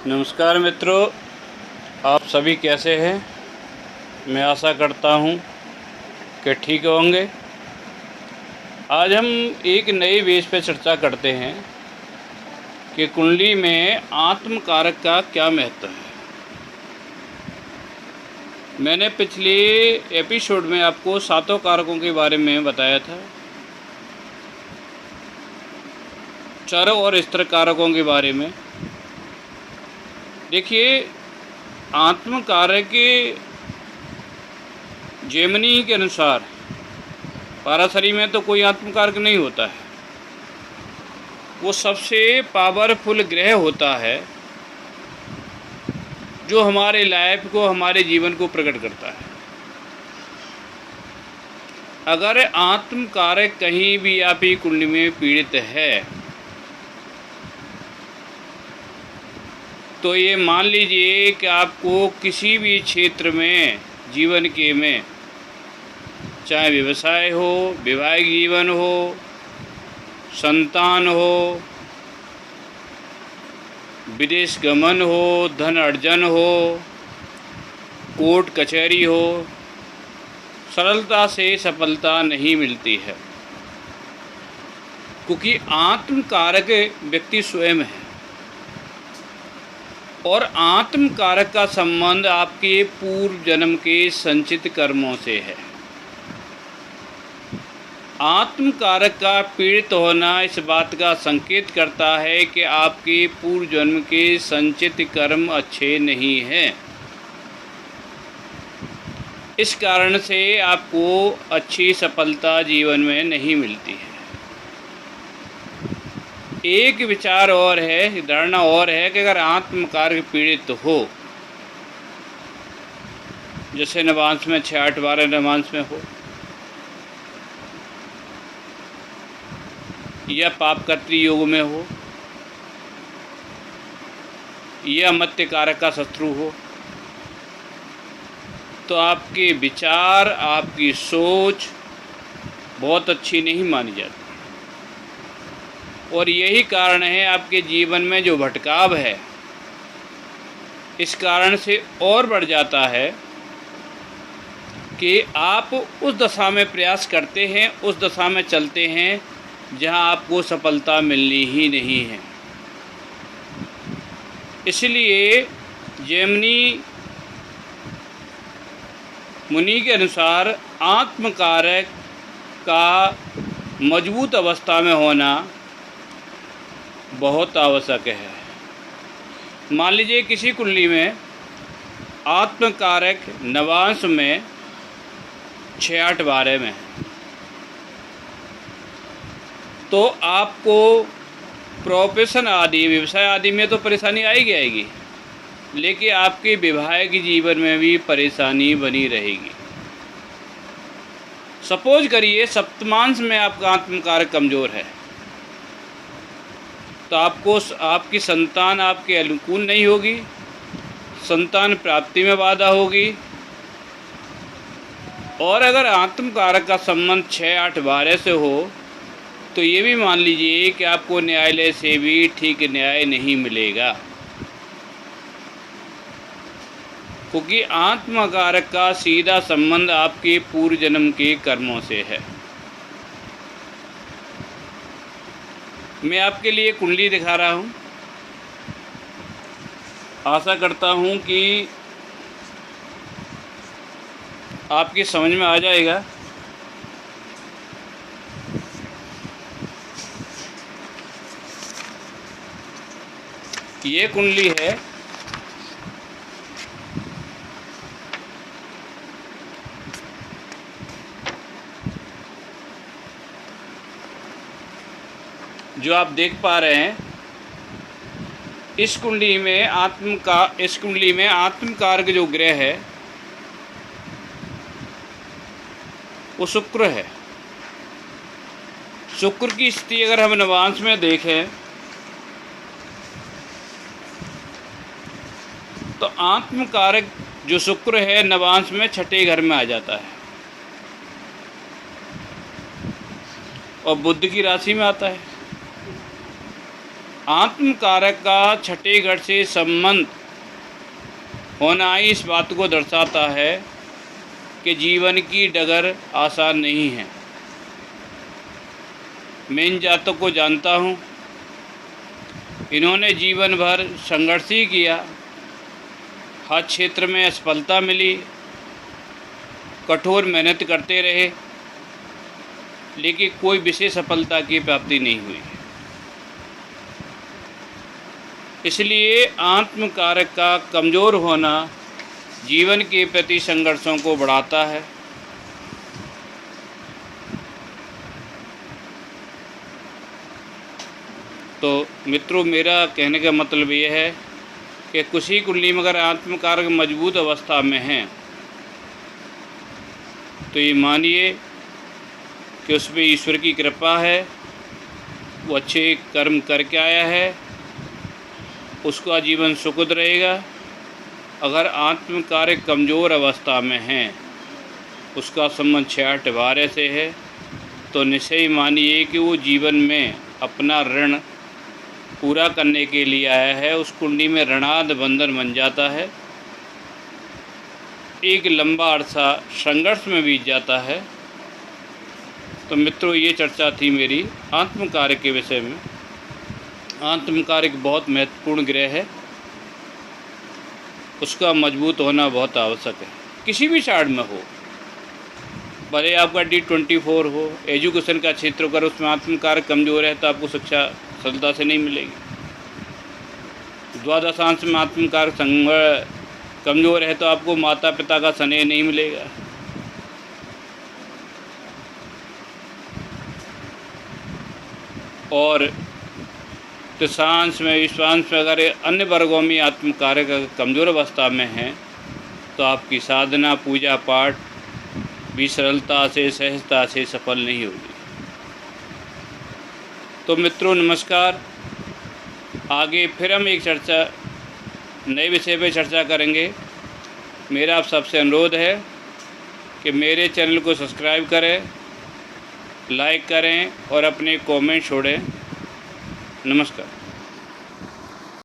नमस्कार मित्रों, आप सभी कैसे हैं। मैं आशा करता हूं कि ठीक होंगे। आज हम एक नए विषय पर चर्चा करते हैं कि कुंडली में आत्म कारक का क्या महत्व है। मैंने पिछले एपिसोड में आपको 7 कारकों के बारे में बताया था, चर और स्थिर कारकों के बारे में। देखिए, आत्म कारक जेमिनी के अनुसार पाराशरी में तो कोई आत्म कारक नहीं होता है। वो सबसे पावरफुल ग्रह होता है जो हमारे लाइफ को, हमारे जीवन को प्रकट करता है। अगर आत्म कारक कहीं भी आपकी कुंडली में पीड़ित है तो ये मान लीजिए कि आपको किसी भी क्षेत्र में, जीवन के में, चाहे व्यवसाय हो, वैवाहिक जीवन हो, संतान हो, विदेश गमन हो, धन अर्जन हो, कोर्ट कचहरी हो, सरलता से सफलता नहीं मिलती है, क्योंकि आत्म कारक व्यक्ति स्वयं है। और आत्म कारक का संबंध आपके पूर्व जन्म के संचित कर्मों से है। आत्म कारक का पीड़ित होना इस बात का संकेत करता है कि आपके पूर्व जन्म के संचित कर्म अच्छे नहीं हैं। इस कारण से आपको अच्छी सफलता जीवन में नहीं मिलती है। एक विचार और है, धारणा और है कि अगर आत्म कारक पीड़ित हो, जैसे नवांश में 6, 8, 12 नवांश में हो, या पापकर्त्री योग में हो, या मत्स्य कारक का शत्रु हो, तो आपके विचार, आपकी सोच बहुत अच्छी नहीं मानी जाती। और यही कारण है आपके जीवन में जो भटकाव है, इस कारण से और बढ़ जाता है कि आप उस दशा में प्रयास करते हैं, उस दशा में चलते हैं जहां आपको सफलता मिलनी ही नहीं है। इसलिए जेमिनी मुनि के अनुसार आत्म कारक का मजबूत अवस्था में होना बहुत आवश्यक है। मान लीजिए किसी कुंडली में आत्म कारक नवांश में 6, 8, 12 में, तो आपको प्रोफेशन आदि, व्यवसाय आदि में तो परेशानी आएगी, लेकिन आपके वैवाहिक जीवन में भी परेशानी बनी रहेगी। सपोज करिए सप्तमांश में आपका आत्म कारक कमज़ोर है, तो आपको आपकी संतान आपके अनुकूल नहीं होगी, संतान प्राप्ति में बाधा होगी। और अगर आत्म कारक का संबंध 6, 8, 12 से हो तो ये भी मान लीजिए कि आपको न्यायालय से भी ठीक न्याय नहीं मिलेगा, क्योंकि आत्म कारक का सीधा संबंध आपके पूर्व जन्म के कर्मों से है। मैं आपके लिए कुंडली दिखा रहा हूँ। आशा करता हूँ कि आपकी समझ में आ जाएगा। ये कुंडली है जो आप देख पा रहे हैं। इस कुंडली में आत्म कारक जो ग्रह है वो शुक्र है। शुक्र की स्थिति अगर हम नवांश में देखें तो आत्म कारक जो शुक्र है नवांश में 6ठे घर में आ जाता है और बुध की राशि में आता है। आत्म कारक का छठे घर से संबंध होना ही इस बात को दर्शाता है कि जीवन की डगर आसान नहीं है। मैं इन जातकों को जानता हूँ, इन्होंने जीवन भर संघर्ष ही किया, हर क्षेत्र में असफलता मिली, कठोर मेहनत करते रहे, लेकिन कोई विशेष सफलता की प्राप्ति नहीं हुई। इसलिए आत्म कारक का कमज़ोर होना जीवन के प्रति संघर्षों को बढ़ाता है। तो मित्रों, मेरा कहने का मतलब ये है कि किसी कुंडली में अगर आत्म कारक मजबूत अवस्था में हैं तो ये मानिए कि उसमें ईश्वर की कृपा है, वो अच्छे कर्म करके आया है, उसका जीवन सुखद रहेगा। अगर आत्म कारक कमज़ोर अवस्था में हैं, उसका संबंध 6-8 बारह से है, तो निश्चय मानिए कि वो जीवन में अपना ऋण पूरा करने के लिए आया है। उस कुंडली में ऋणाद बंधन बन जाता है, एक लंबा अरसा संघर्ष में बीत जाता है। तो मित्रों, ये चर्चा थी मेरी आत्म कारक के विषय में। आत्म कारक बहुत महत्वपूर्ण ग्रह है, उसका मजबूत होना बहुत आवश्यक है, किसी भी चार्ट में हो, भले आपका D24 हो, एजुकेशन का क्षेत्र अगर उसमें आत्म कारक कमज़ोर है तो आपको शिक्षा सरलता से नहीं मिलेगी। द्वादशांश में आत्म कारक कमज़ोर है तो आपको माता पिता का स्नेह नहीं मिलेगा। और तृतीयांश में, विश्वांश में अगर अन्य वर्गों में आत्म कारक कमज़ोर अवस्था में हैं तो आपकी साधना पूजा पाठ भी सरलता से सहजता से सफल नहीं होगी। तो मित्रों नमस्कार, आगे फिर हम एक नए विषय पर चर्चा करेंगे। मेरा आप सबसे अनुरोध है कि मेरे चैनल को सब्सक्राइब करें, लाइक करें और अपने कमेंट छोड़ें। नमस्कार।